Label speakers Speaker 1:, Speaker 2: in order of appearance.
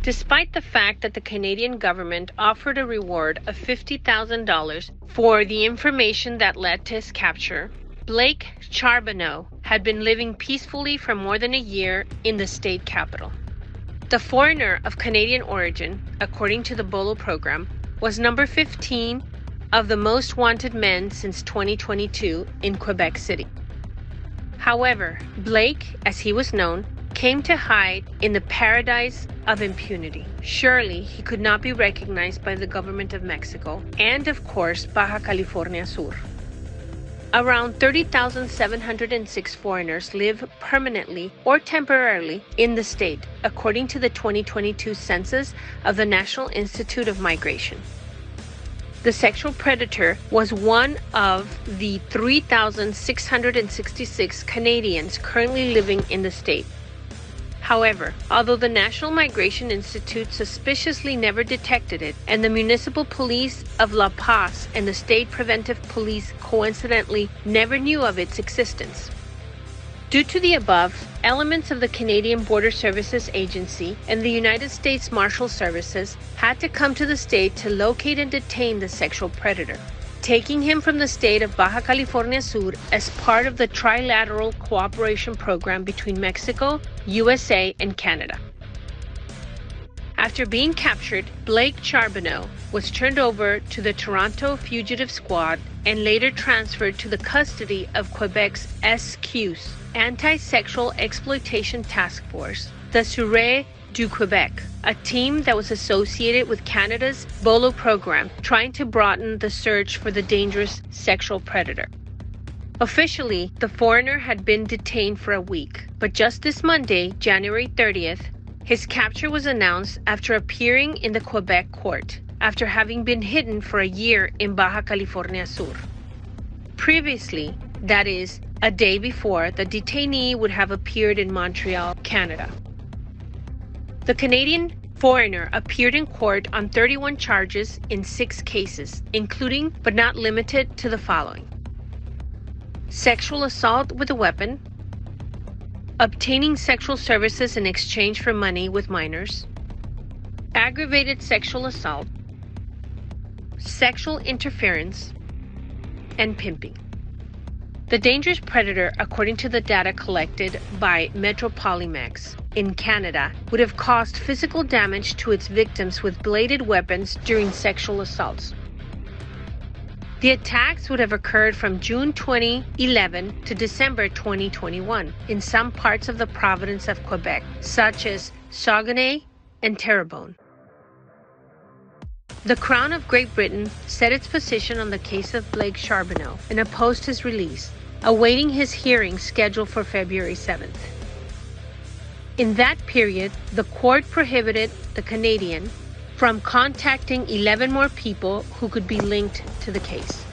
Speaker 1: Despite the fact that the Canadian government offered a reward of $50,000 for the information that led to his capture, Blake Charbonneau had been living peacefully for more than a year in the state capital. The foreigner of Canadian origin, according to the BOLO program, was number 15 of the most wanted men since 2022 in Quebec City. However, Blake, as he was known, came to hide in the paradise of impunity. Surely he could not be recognized by the government of Mexico and, of course, Baja California Sur. Around 30,706 foreigners live permanently or temporarily in the state, according to the 2022 census of the National Institute of Migration. The sexual predator was one of the 3,666 Canadians currently living in the state. However, although the National Migration Institute suspiciously never detected it, and the municipal police of La Paz and the state preventive police coincidentally never knew of its existence. Due to the above, elements of the Canadian Border Services Agency and the United States Marshal Services had to come to the state to locate and detain the sexual predator, taking him from the state of Baja California Sur as part of the trilateral cooperation program between Mexico, USA, and Canada. After being captured, Blake Charbonneau was turned over to the Toronto Fugitive Squad and later transferred to the custody of Quebec's SQ's Anti-Sexual Exploitation Task Force, the Sûreté du Québec, a team that was associated with Canada's BOLO program, trying to broaden the search for the dangerous sexual predator. Officially, the foreigner had been detained for a week, but just this Monday, January 30th, his capture was announced after appearing in the Quebec court, after having been hidden for a year in Baja California Sur. Previously, that is, a day before, the detainee would have appeared in Montreal, Canada. The Canadian foreigner appeared in court on 31 charges in 6 cases, including but not limited to the following: sexual assault with a weapon, obtaining sexual services in exchange for money with minors, aggravated sexual assault, sexual interference, and pimping. The dangerous predator, according to the data collected by Metropolimex in Canada, would have caused physical damage to its victims with bladed weapons during sexual assaults. The attacks would have occurred from June 2011 to December 2021 in some parts of the province of Quebec, such as Saguenay and Terrebonne. The Crown of Great Britain set its position on the case of Blake Charbonneau and opposed his release, awaiting his hearing scheduled for February 7th. In that period, the court prohibited the Canadian from contacting 11 more people who could be linked to the case.